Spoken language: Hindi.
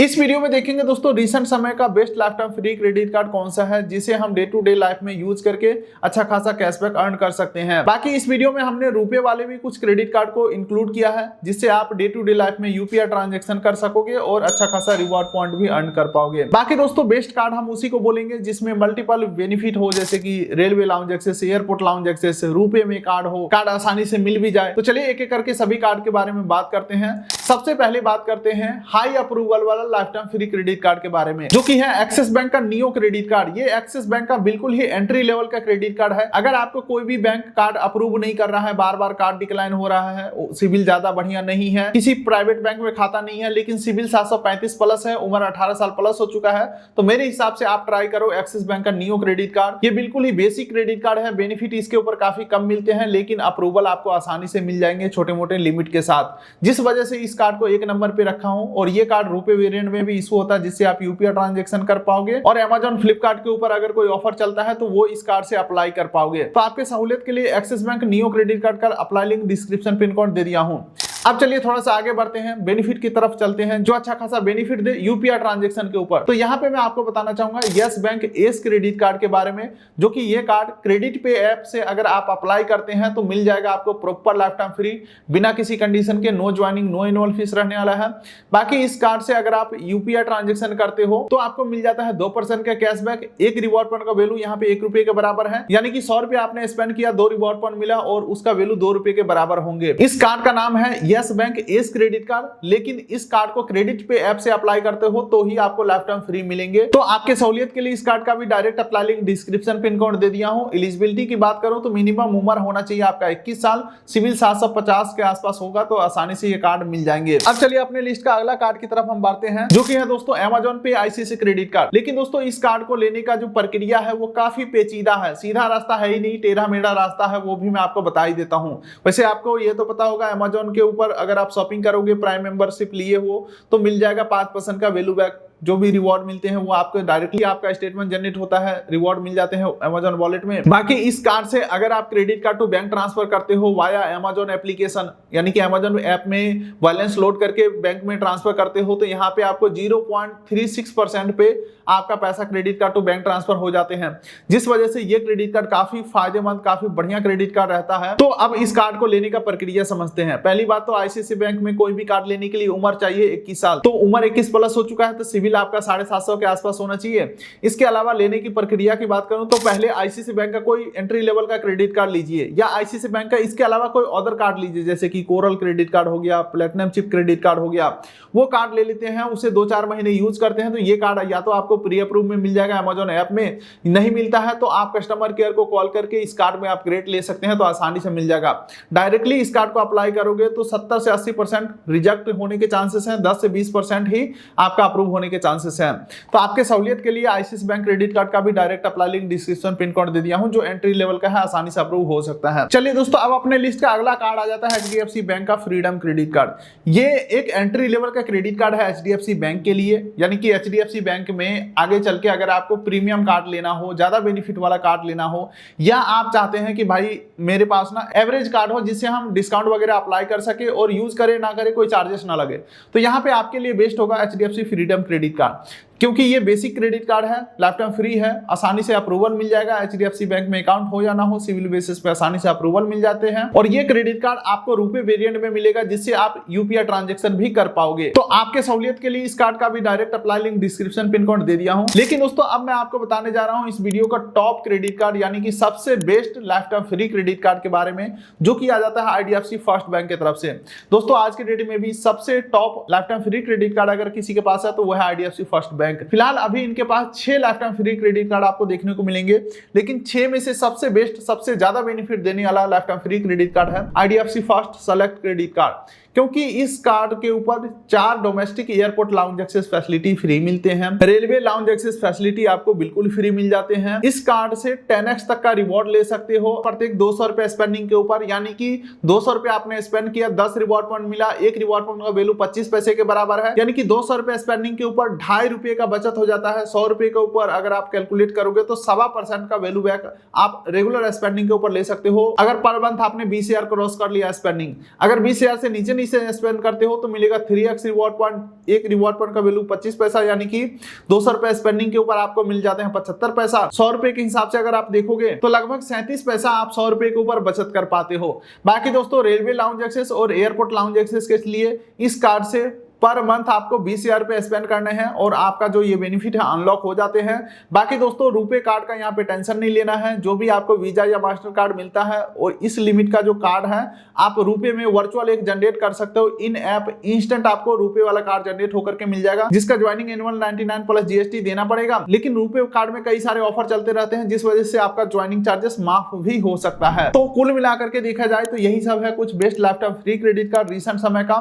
इस वीडियो में देखेंगे दोस्तों रिसेंट समय का best life time free credit card कौन सा है जिसे हम डे टू डे लाइफ में यूज करके अच्छा खासा कैशबैक अर्न कर सकते हैं। बाकी इस वीडियो में हमने रुपए वाले भी कुछ क्रेडिट कार्ड को इंक्लूड किया है जिससे आप डे टू डे लाइफ में यूपीआई ट्रांजेक्शन कर सकोगे और अच्छा खासा रिवॉर्ड पॉइंट भी अर्न कर पाओगे। बाकी दोस्तों बेस्ट कार्ड हम उसी को बोलेंगे जिसमें मल्टीपल बेनिफिट हो, जैसे कि railway lounge access, airport lounge access, रुपए में कार्ड हो, कार्ड आसानी से मिल भी जाए। तो चलिए एक एक करके सभी कार्ड के बारे में बात करते हैं। सबसे पहले बात करते हैं हाई अप्रूवल वाला lifetime free credit card के बारे में, जो कि है एक्सिस बैंक का नियो क्रेडिट कार्ड। ये एक्सिस बैंक का बिल्कुल ही एंट्री लेवल का क्रेडिट कार्ड है। अगर आपको कोई भी बैंक कार्ड अप्रूव नहीं कर रहा है, बार बार कार्ड डिक्लाइन हो रहा है, सिविल ज्यादा बढ़िया नहीं है, किसी प्राइवेट बैंक में खाता नहीं है, लेकिन सिविल 735 प्लस है, उम्र 18 साल प्लस हो चुका है, तो मेरे हिसाब से आप ट्राई करो एक्सिस बैंक का नियो क्रेडिट कार्ड। ये बिल्कुल ही बेसिक क्रेडिट कार्ड है, बेनिफिट इसके ऊपर काफी कम मिलते हैं, लेकिन अप्रूवल आपको आसानी से मिल जाएंगे छोटे मोटे लिमिट के साथ, जिस वजह से इस कार्ड को एक नंबर पे रखा हूं। और ये कार्ड रुपए वेरिएंट में भी इशू होता है जिससे आप यूपीआई ट्रांजैक्शन कर पाओगे, और Amazon फ्लिपकार्ट के ऊपर अगर कोई ऑफर चलता है तो वो इस कार्ड से अप्लाई कर पाओगे। तो आपके सहूलियत के लिए Axis bank Neo credit card का apply link description pin code दे दिया हूं। अब चलिए थोड़ा सा आगे बढ़ते हैं, बेनिफिट की तरफ चलते हैं जो अच्छा खासा बेनिफिट दे यूपीआई ट्रांजैक्शन के ऊपर। तो यहाँ पे मैं आपको बताना चाहूंगा yes bank S credit card के बारे में, जो कि ये कार्ड क्रेडिट पे ऐप से अगर आप अप्लाई करते हैं तो मिल जाएगा आपको प्रॉपर लाइफ टाइम फ्री, बिना किसी कंडीशन के, no joining, no annual fees रहने वाला है। बाकी इस कार्ड से अगर आप यूपीआई ट्रांजेक्शन करते हो तो आपको मिल जाता है 2% का कैशबैक। एक रिवॉर्ड पॉइंट का वैल्यू यहाँ पे 1 रुपए के बराबर है, यानी कि 100 रुपए आपने स्पेंड किया, 2 रिवॉर्ड पॉइंट मिला और उसका वैल्यू 2 रुपए के बराबर होंगे। इस कार्ड का नाम है yes bank S credit card, लेकिन इस कार्ड को क्रेडिट पे ऐप से अप्लाई करते हो तो ही आपको लाइफ टाइम फ्री मिलेंगे। तो आपके सहूलियत के लिए इस कार्ड का भी direct apply link description pin code दे दिया हूं। एलिजिबिलिटी की बात करूं तो मिनिमम उम्र होना चाहिए आपका 21 साल, सिविल 750 के आसपास होगा तो आसानी से ये कार्ड मिल जाएंगे। अब चलिए अपने लिस्ट का अगला कार्ड की तरफ हम बढ़ते हैं, जो कि है दोस्तों Amazon पे आईसीआईसीआई क्रेडिट कार्ड। लेकिन दोस्तों इस कार्ड को लेने का जो प्रक्रिया है वो काफी पेचीदा है, सीधा रास्ता है ही नहीं, टेढ़ा मेढ़ा रास्ता है, वो भी मैं आपको बता ही देता हूं। वैसे आपको ये तो पता होगा Amazon के ऊपर अगर आप शॉपिंग करोगे, प्राइम मेंबरशिप लिए हो तो मिल जाएगा 5% का वैल्यू बैक। जो भी रिवॉर्ड मिलते हैं वो आपको डायरेक्टली आपका स्टेटमेंट जनरेट होता है, रिवॉर्ड मिल जाते हैं Amazon वॉलेट में। बाकी इस कार्ड से अगर आप credit card to bank transfer करते हो वाया Amazon एप्लीकेशन, यानी कि Amazon ऐप में बैलेंस लोड करके बैंक में ट्रांसफर करते हो, तो यहाँ पे आपको 0.36% पे आपका पैसा credit card to bank transfer हो जाते हैं, जिस वजह से ये क्रेडिट कार्ड काफी फायदेमंद, काफी बढ़िया क्रेडिट कार्ड रहता है। तो अब इस कार्ड को लेने का प्रक्रिया समझते हैं। पहली बात तो आईसीआईसीआई बैंक में कोई भी कार्ड लेने के लिए उम्र चाहिए 21 साल, तो उम्र 21 प्लस हो चुका है तो सिविल आपका 750 के आसपास होना चाहिए। इसके अलावा लेने की प्रक्रिया की बात करूं तो पहले आईसीआईसीआई बैंक का कोई एंट्री लेवल का क्रेडिट कार्ड लीजिए, या आईसीआईसीआई बैंक का इसके अलावा कोई अदर कार्ड लीजिए, जैसे कि कोरल क्रेडिट कार्ड हो गया, प्लेटिनम चिप क्रेडिट कार्ड हो गया, वो कार्ड ले लेते हैं, उसे 2-4 महीने यूज करते हैं तो ये कार्ड या तो आपको प्री अप्रूव में मिल जाएगा Amazon ऐप में, नहीं मिलता है तो आप कस्टमर केयर को कॉल करके इस कार्ड में अपग्रेड ले सकते हैं, तो आसानी से मिल जाएगा। डायरेक्टली इस कार्ड को अप्लाई करोगे तो 70 से 80% रिजेक्ट होने के चांसेस हैं, 10 से 20% ही आपका अप्रूव होने के चांसेस हैं। तो आपके सहूलियत के लिए आईसीआईसीआई बैंक क्रेडिट कार्ड का भी direct apply link description pin code दे दिया हूं, जो एंट्री लेवल का है, आसानी से अप्रूव हो सकता है। चलिए दोस्तों अब अपने लिस्ट का अगला कार्ड आ जाता है एचडीएफसी बैंक का फ्रीडम क्रेडिट कार्ड। ये एक एंट्री लेवल का क्रेडिट कार्ड है एचडीएफसी बैंक के लिए, यानी कि एचडीएफसी बैंक में आगे चल के अगर आपको प्रीमियम कार्ड लेना हो, ज्यादा बेनिफिट वाला कार्ड लेना हो, या आप चाहते हैं कि भाई मेरे पास ना एवरेज कार्ड हो जिससे हम डिस्काउंट वगैरह अप्लाई कर सके और यूज करे ना करे, कोई चार्जेस ना लगे, तो यहाँ पे आपके लिए बेस्ट होगा एचडीएफसी फ्रीडम क्रेडिट कार्ड, क्योंकि ये बेसिक क्रेडिट कार्ड है, लाइफ टाइम फ्री है, आसानी से अप्रूवल मिल जाएगा। एचडीएफसी बैंक में अकाउंट हो या ना हो, सिविल बेसिस पे आसानी से अप्रूवल मिल जाते हैं, और ये क्रेडिट कार्ड आपको रुपए वेरिएंट में मिलेगा जिससे आप यूपीआई ट्रांजैक्शन भी कर पाओगे। तो आपके सहूलियत के लिए इस कार्ड का भी direct apply link description pin code दे दिया हूं। लेकिन दोस्तों अब मैं आपको बताने जा रहा हूं इस वीडियो का टॉप क्रेडिट कार्ड, यानी कि सबसे best life time free credit card के बारे में, जो कि आ जाता है आईडीएफसी फर्स्ट बैंक की तरफ से। दोस्तों आज के डेट में भी सबसे top life time free credit card अगर किसी के पास है तो वह है आईडीएफसी फर्स्ट बैंक। फिलहाल अभी इनके पास 6 life time free credit card आपको देखने को मिलेंगे, लेकिन 6 में से सबसे बेस्ट, सबसे ज्यादा बेनिफिट देने वाला lifetime free credit card है IDFC first select credit card, क्योंकि इस कार्ड के ऊपर 4 domestic airport lounge access facility free मिलते हैं, रेलवे लाउंज एक्सेस फैसिलिटी आपको बिल्कुल फ्री मिल जाते हैं। इस कार्ड से 10x तक का रिवॉर्ड ले सकते हो प्रत्येक 200 रुपए स्पेंडिंग के ऊपर, यानी कि 200 रुपए आपने स्पेंड किया, 10 रिवॉर्ड पॉइंट मिला, एक रिवॉर्ड पॉइंट का वैल्यू 25 पैसे के बराबर है, यानी कि 200 रुपए स्पेंडिंग के ऊपर 2.5 रुपए का बचत हो जाता है। 100 रुपए के ऊपर अगर आप कैलकुलेट करोगे तो 1.25% का वैल्यू बैक आप रेगुलर स्पेंडिंग के ऊपर ले सकते हो। अगर पर मंथ आपने 20,000 क्रॉस कर लिया स्पेंडिंग, अगर 20,000 से नीचे रुपीज से स्पेंड करते हो तो मिलेगा 3x रिवॉर्ड पॉइंट। एक रिवॉर्ड पॉइंट का वैल्यू 25 पैसा, यानी कि 200 रुपए स्पेंडिंग के ऊपर आपको मिल जाते हैं 75 पैसा। 100 रुपए के हिसाब से अगर आप देखोगे तो लगभग 37 पैसा आप 100 रुपए के ऊपर बचत कर पाते हो। बाकी दोस्तों रेलवे लाउंज एक्सेस और एयरपोर्ट लाउंज एक्सेस के लिए इस कार्ड से पर मंथ आपको 20,000 रुपए स्पेंड करने हैं और आपका जो ये बेनिफिट है अनलॉक हो जाते हैं। बाकी दोस्तों रुपए कार्ड का यहाँ पे टेंशन नहीं लेना है, जो भी आपको वीजा या मास्टर कार्ड मिलता है और इस लिमिट का जो कार्ड है आप रुपए में वर्चुअल एक जनरेट कर सकते हो। इन ऐप इंस्टेंट आपको रुपए वाला कार्ड जनरेट होकर के मिल जाएगा, जिसका ज्वाइनिंग एनुअल 99 प्लस जीएसटी देना पड़ेगा। लेकिन रुपए कार्ड में कई सारे ऑफर चलते रहते हैं, जिस वजह से आपका ज्वाइनिंग चार्जेस माफ भी हो सकता है। तो कुल मिलाकर के देखा जाए तो यही सब है कुछ best life time free credit card recent समय का।